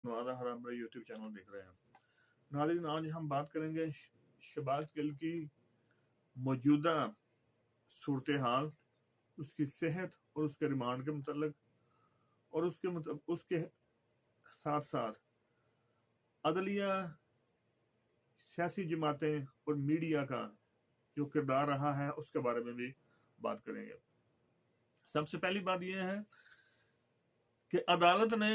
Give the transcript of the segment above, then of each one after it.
नवादा हर हमारे YouTube channel देख रहे हैं। नाज़रीन, आज हम बात करेंगे शहबाज गिल की मौजूदा सूरत हाल, उसकी सेहत और उसके रिमांड के मतलब, और उसके साथ साथ अदलिया, सियासी जमातें और मीडिया का जो किरदार रहा है उसके बारे में भी बात करेंगे। सबसे पहली बात यह है कि अदालत ने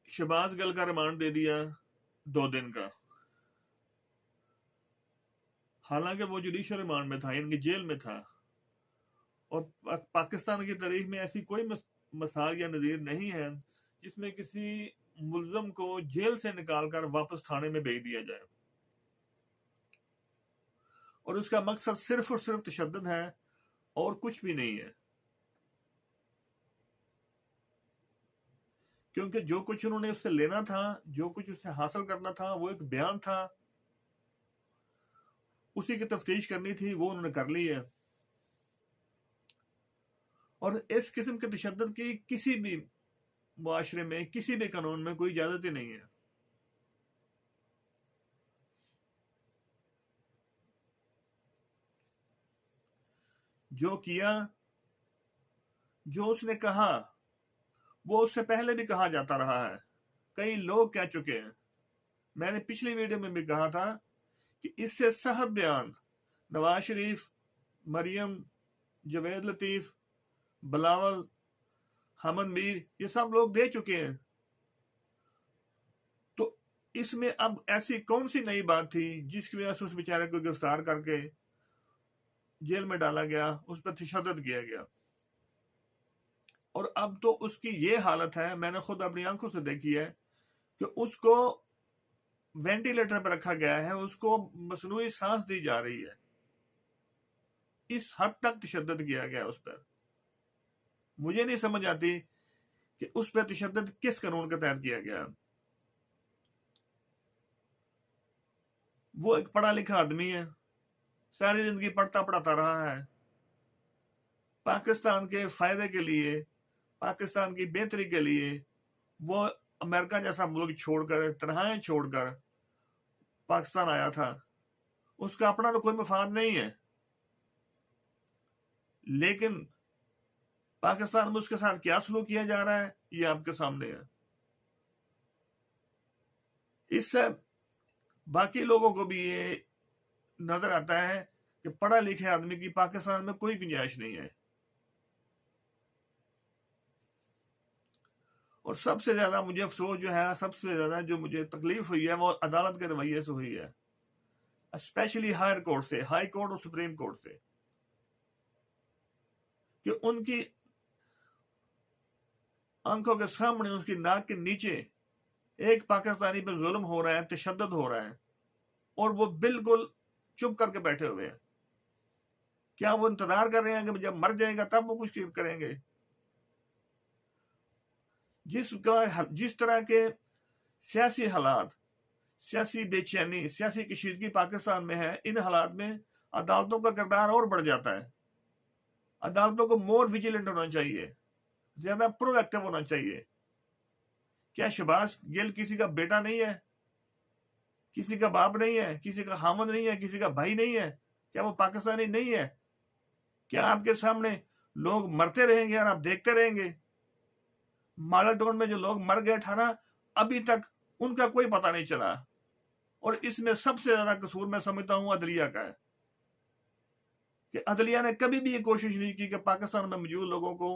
शहबाज गिल का रिमांड दे दिया 2 दिन का। हालांकि वो जुडिशियल रिमांड में था, यानी कि जेल में था, और पाकिस्तान की तारीख में ऐसी कोई मिसाल या नज़ीर नहीं है जिसमें किसी मुल्ज़म को जेल से निकालकर वापस थाने में भेज दिया जाए, और उसका मकसद सिर्फ और सिर्फ तशद्दुद है और कुछ भी नहीं है। क्योंकि जो कुछ उन्होंने उससे लेना था, जो कुछ उससे हासिल करना था, वो एक बयान था, उसी की तफ्तीश करनी थी, वो उन्होंने कर ली है। और इस किस्म के तशद्दुद की किसी भी मुआशरे में, किसी भी कानून में कोई इजाजत ही नहीं है। जो किया, जो उसने कहा, वो उससे पहले भी कहा जाता रहा है, कई लोग कह चुके हैं। मैंने पिछली वीडियो में भी कहा था कि इससे सख्त बयान नवाज शरीफ, मरियम, जवेद लतीफ, बिलावल, हमद मीर, ये सब लोग दे चुके हैं। तो इसमें अब ऐसी कौन सी नई बात थी जिसकी वजह से उस बेचारे को गिरफ्तार करके जेल में डाला गया, उस पर तशद्दुद किया गया। और अब तो उसकी ये हालत है, मैंने खुद अपनी आंखों से देखी है, कि उसको वेंटिलेटर पर रखा गया है, उसको मसनूई सांस दी जा रही है। इस हद तक तशद्दुद किया गया उस पर। मुझे नहीं समझ आती कि उस पर तशद्दुद किस कानून के तहत किया गया। वो एक पढ़ा लिखा आदमी है, सारी जिंदगी पढ़ता पढ़ाता रहा है। पाकिस्तान के फायदे के लिए, पाकिस्तान की बेहतरी के लिए वो अमेरिका जैसा मुल्क छोड़कर, तनहाएं छोड़कर पाकिस्तान आया था। उसका अपना तो कोई मफाद नहीं है, लेकिन पाकिस्तान में उसके साथ क्या सलूक किया जा रहा है ये आपके सामने है। इससे बाकी लोगों को भी ये नजर आता है कि पढ़ा लिखे आदमी की पाकिस्तान में कोई गुंजाइश नहीं है। और सबसे ज्यादा मुझे अफसोस जो है, सबसे ज्यादा जो मुझे तकलीफ हुई है, वो अदालत के रवैये से हुई है, स्पेशली हायर कोर्ट से, हाई कोर्ट और सुप्रीम कोर्ट से, कि उनकी आंखों के सामने, उसकी नाक के नीचे एक पाकिस्तानी पे जुल्म हो रहा है, तशद्दुद हो रहा है, और वो बिल्कुल चुप करके बैठे हुए हैं। क्या वो इंतजार कर रहे हैं कि जब मर जाएगा तब वो कुछ करेंगे? जिस तरह के सियासी हालात, सियासी बेचैनी, सियासी कशीदगी पाकिस्तान में है, इन हालात में अदालतों का किरदार और बढ़ जाता है। अदालतों को मोर विजिलेंट होना चाहिए, ज्यादा प्रोएक्टिव होना चाहिए। क्या शहबाज गिल किसी का बेटा नहीं है, किसी का बाप नहीं है, किसी का हामद नहीं है, किसी का भाई नहीं है? क्या वो पाकिस्तानी नहीं है? क्या आपके सामने लोग मरते रहेंगे और आप देखते रहेंगे? मॉडल टाउन में जो लोग मर गए 18, अभी तक उनका कोई पता नहीं चला। और इसमें सबसे ज्यादा कसूर मैं समझता हूं अदलिया का है, कि अदलिया ने कभी भी ये कोशिश नहीं की कि पाकिस्तान में मौजूद लोगों को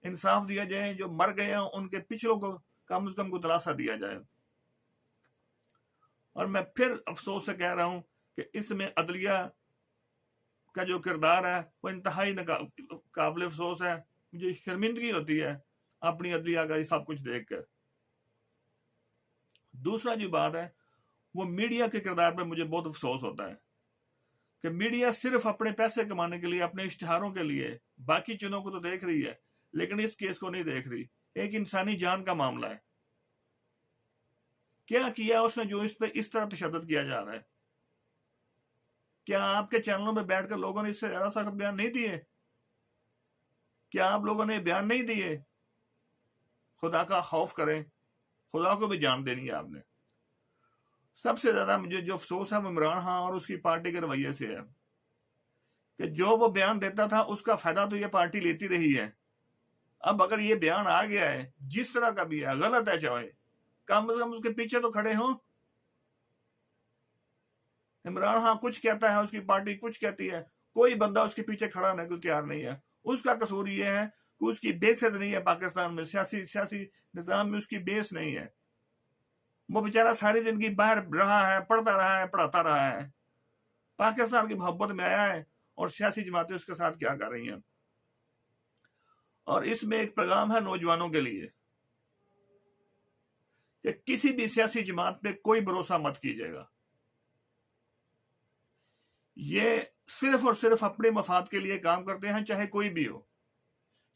इंसाफ दिया जाए, जो मर गए हैं उनके पिछलों को कम से कम को दिलासा दिया जाए। और मैं फिर अफसोस से कह रहा हूं कि इसमें अदलिया का जो किरदार है वो इंतहाई काबिल अफसोस है। मुझे शर्मिंदगी होती है अपनी अदलिया का ये सब कुछ देखकर। दूसरा जो बात है, वो मीडिया के किरदार पर मुझे बहुत अफसोस होता है कि मीडिया सिर्फ अपने पैसे कमाने के लिए, अपने इश्तिहारों के लिए बाकी चीजों को तो देख रही है, लेकिन इस केस को नहीं देख रही। एक इंसानी जान का मामला है। क्या किया उसने जो इस पे इस तरह तशद्दुद किया जा रहा है? क्या आपके चैनलों में बैठकर लोगों ने इससे ज्यादा सख्त बयान नहीं दिए? क्या आप लोगों ने बयान नहीं दिए? खुदा का खौफ करें, खुदा को भी जान देनी है आपने। सबसे ज्यादा मुझे जो अफसोस है वो इमरान खान और उसकी पार्टी के रवैये से है कि जो वो बयान देता था उसका फायदा तो ये पार्टी लेती रही है। अब अगर ये बयान आ गया है, जिस तरह का भी है, गलत है चाहे, कम से कम उसके पीछे तो खड़े हों। इमरान खान कुछ कहता है, उसकी पार्टी कुछ कहती है, कोई बंदा उसके पीछे खड़ा होने को तैयार नहीं है। उसका कसूर ये है कि उसकी बेसेस नहीं है पाकिस्तान में, सियासी निजाम में उसकी बेस नहीं है। वो बेचारा सारी जिंदगी बाहर रहा है, पढ़ता रहा है, पढ़ाता रहा है, पाकिस्तान की मोहब्बत में आया है, और सियासी जमातें उसके साथ क्या कर रही हैं। और इसमें एक पैगाम है नौजवानों के लिए कि किसी भी सियासी जमात पे कोई भरोसा मत कीजिएगा। ये सिर्फ और सिर्फ अपने मफाद के लिए काम करते हैं, चाहे कोई भी हो।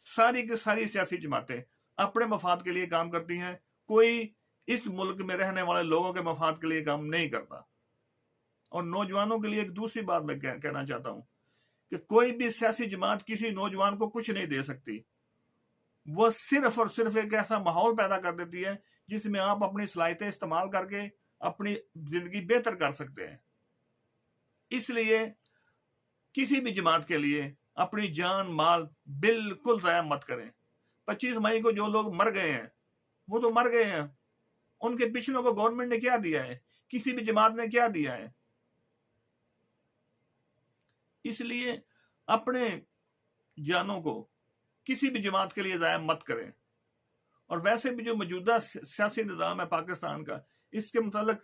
सारी की सारी सियासी जमातें अपने मफाद के लिए काम करती हैं, कोई इस मुल्क में रहने वाले लोगों के मफाद के लिए काम नहीं करता। और नौजवानों के लिए एक दूसरी बात मैं कहना चाहता हूं कि कोई भी सियासी जमात किसी नौजवान को कुछ नहीं दे सकती। वो सिर्फ और सिर्फ एक ऐसा माहौल पैदा कर देती है जिसमें आप अपनी सलाहियतें इस्तेमाल करके अपनी जिंदगी बेहतर कर सकते हैं। इसलिए किसी भी जमात के लिए अपनी जान माल बिल्कुल ज़ाया मत करें। 25 मई को जो लोग मर गए हैं वो तो मर गए हैं, उनके पिछलों को गवर्नमेंट ने क्या दिया है, किसी भी जमात ने क्या दिया है। इसलिए अपने जानों को किसी भी जमात के लिए ज़ाया मत करें। और वैसे भी जो मौजूदा सियासी निज़ाम है पाकिस्तान का, इसके मुतालिक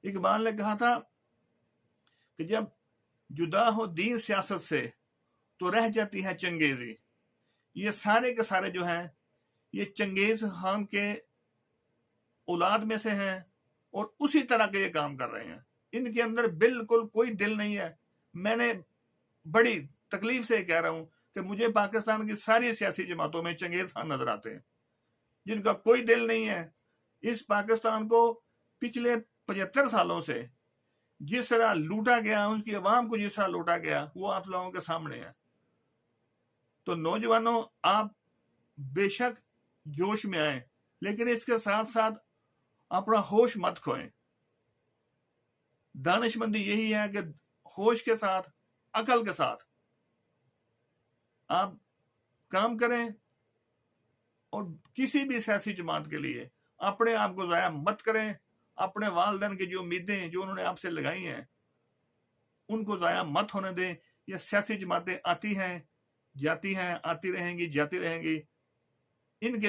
इकबाल ने कहा था कि जब जुदा हो दीन सियासत से तो रह जाती है चंगेजी। ये सारे के सारे जो हैं ये चंगेज खान के औलाद में से हैं और उसी तरह के ये काम कर रहे हैं। इनके अंदर बिल्कुल कोई दिल नहीं है। मैंने बड़ी तकलीफ से कह रहा हूं कि मुझे पाकिस्तान की सारी सियासी जमातों में चंगेज खान नजर आते हैं, जिनका कोई दिल नहीं है। इस पाकिस्तान को पिछले 75 सालों से जिस तरह लूटा गया, उसकी आवाम को जिस तरह लूटा गया, वो आप लोगों के सामने है। तो नौजवानों, आप बेशक जोश में आए, लेकिन इसके साथ साथ अपना होश मत खोएं। दानिशमंदी यही है कि होश के साथ, अकल के साथ आप काम करें और किसी भी सियासी जमात के लिए अपने आप को ज़ाया मत करें। अपने वालिदैन की जो उम्मीदें जो उन्होंने आपसे लगाई हैं उनको ज़ाया मत होने दें। ये सियासी जमातें आती हैं, जाती हैं, आती रहेंगी, जाती रहेंगी। इनके